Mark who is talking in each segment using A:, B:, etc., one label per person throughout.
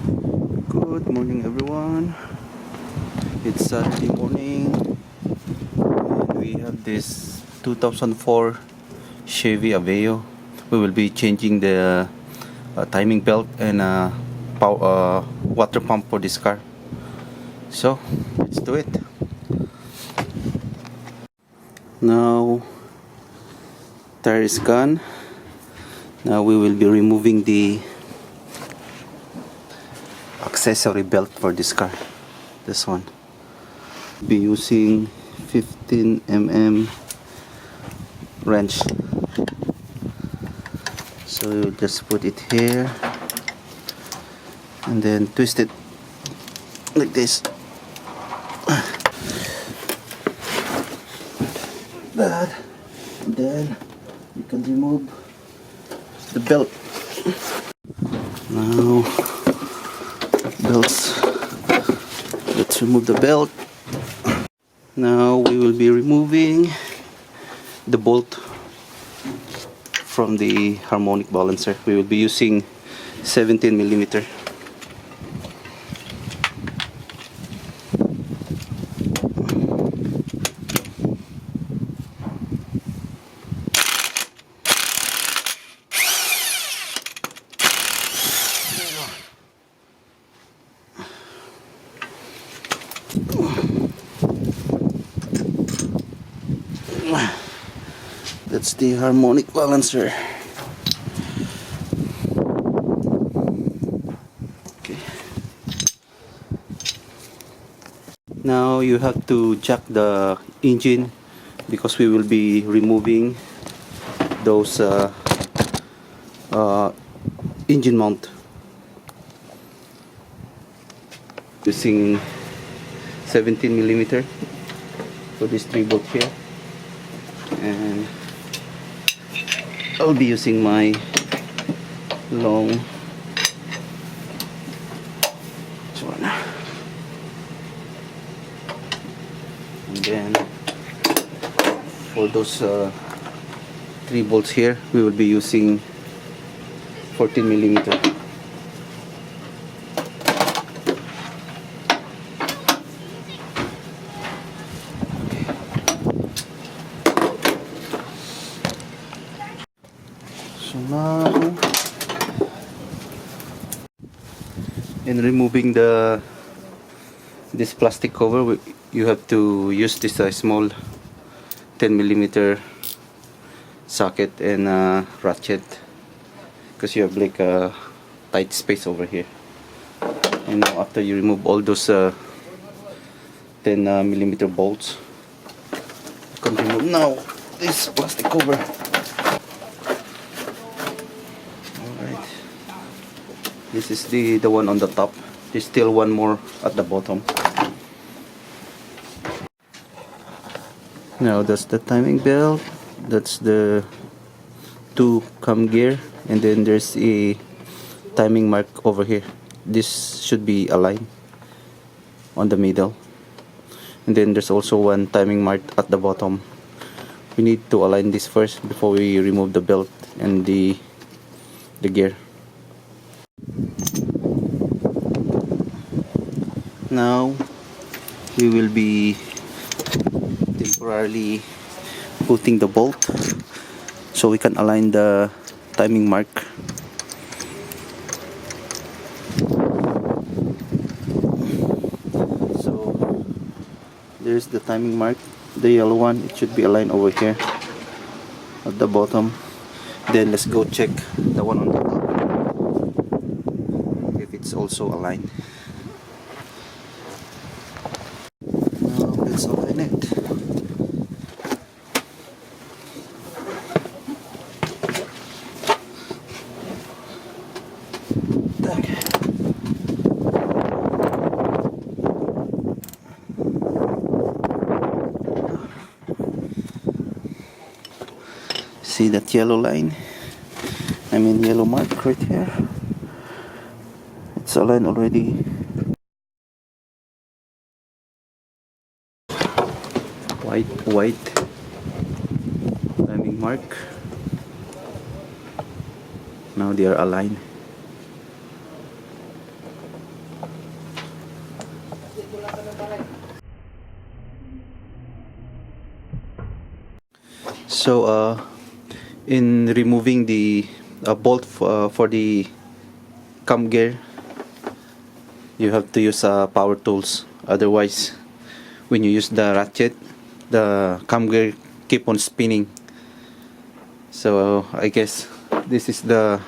A: Good morning, everyone. It's Saturday morning, and we have this 2004 Chevy Aveo. We will be changing the timing belt and water pump for this car. So let's do it. Now, tire is gone. Now we will be removing the accessory belt for this car. This one. Be using 15 mm wrench. So you just put it here and then twist it like this. That, and then you can remove the belt. Now, belts. Let's remove the belt. Now we will be removing the bolt from the harmonic balancer. We will be using 17 millimeter. That's the harmonic balancer. Okay. Now you have to jack the engine because we will be removing those engine mount using 17 millimeter for this 3 bolt here, and I'll be using my long one, and then for those 3 bolts here we will be using 14 millimeter. So now, in removing this plastic cover, you have to use this small 10 millimeter socket and ratchet because you have like a tight space over here. And now after you remove all those 10 millimeter bolts, you can remove now this plastic cover. This is the one on the top. There's still one more at the bottom. Now that's the timing belt. That's the 2 comm gear, and then there's a timing mark over here. This should be aligned on the middle, and then there's also one timing mark at the bottom. We need to align this first before we remove the belt and the gear. Now we will be temporarily putting the bolt so we can align the timing mark. So there's the timing mark, the yellow one. It should be aligned over here at the bottom. Then let's go check the one on the top if it's also aligned. Let's align it. See that yellow line? I mean yellow mark right here. It's aligned already. White timing mark. Now they are aligned. So in removing the bolt for the cam gear, you have to use power tools. Otherwise, when you use the ratchet, the cam gear keep on spinning. So I guess this is the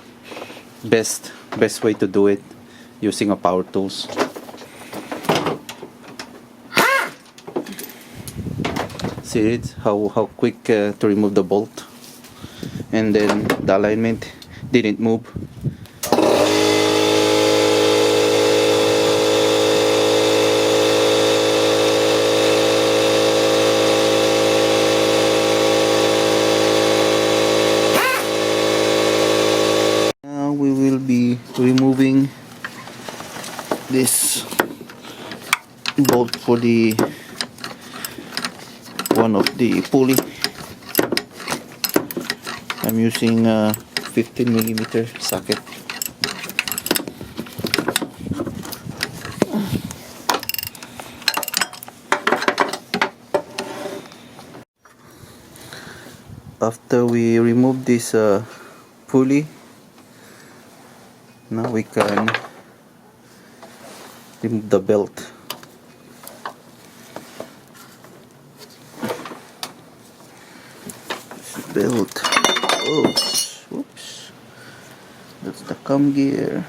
A: best way to do it, using a power tools. See it, how quick to remove the bolt, and then the alignment didn't move. Now we will be removing this bolt for the one of the pulley. I'm using a 15mm socket. After we remove this pulley, now we can remove the belt. Belt. Oops. Oops. That's the cam gear.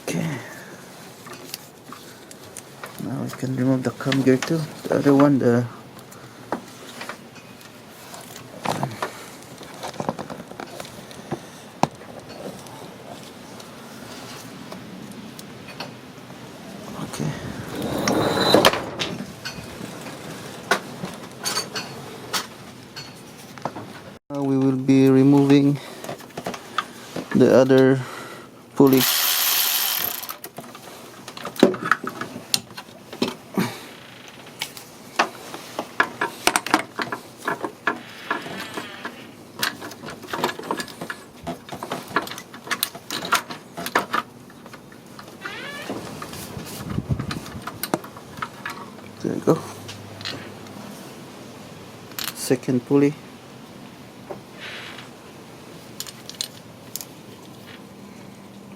A: Okay. Now we can remove the cam gear too. The other one, the okay. We will be removing the other pulley. There you go. Second pulley.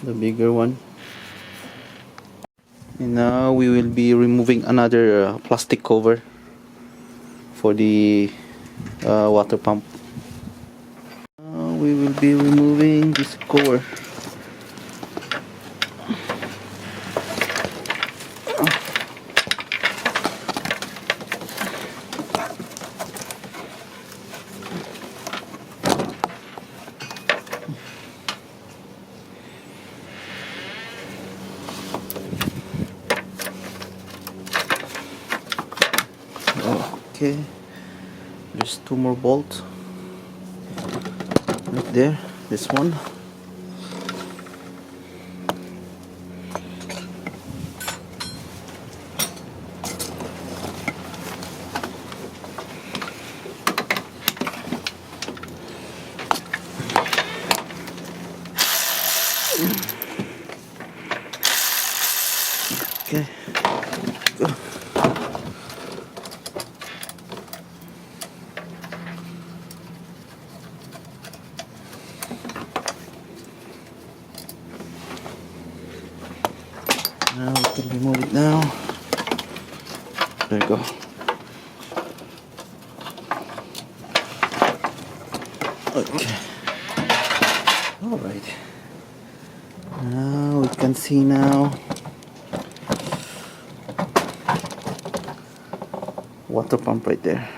A: The bigger one. And now we will be removing another plastic cover for the water pump. Now we will be removing this cover. Okay, there's two more bolts right there. This one. Okay. Go. Now we can remove it now. There you go. Okay. Alright. Now we can see now. Water pump right there.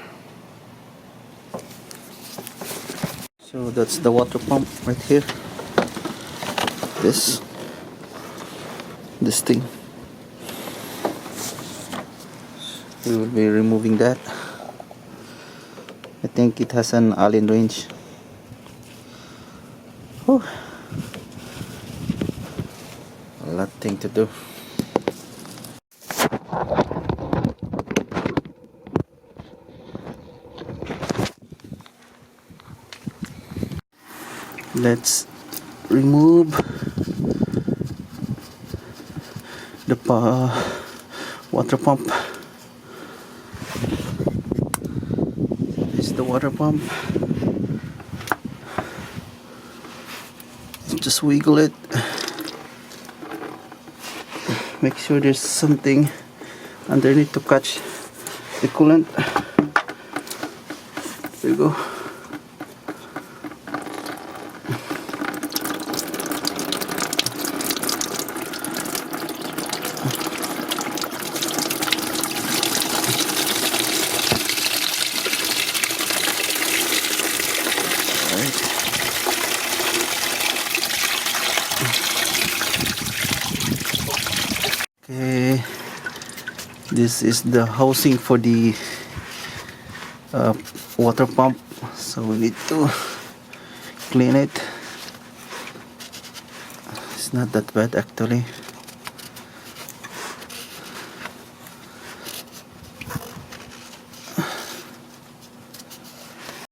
A: So that's the water pump right here. This thing. We will be removing that. I think it has an Allen wrench. Whew. A lot of thing to do. Let's remove water pump. This is the water pump. Just wiggle it. Make sure there's something underneath to catch the coolant. There you go. Okay, this is the housing for the water pump, so we need to clean it. It's not that bad actually.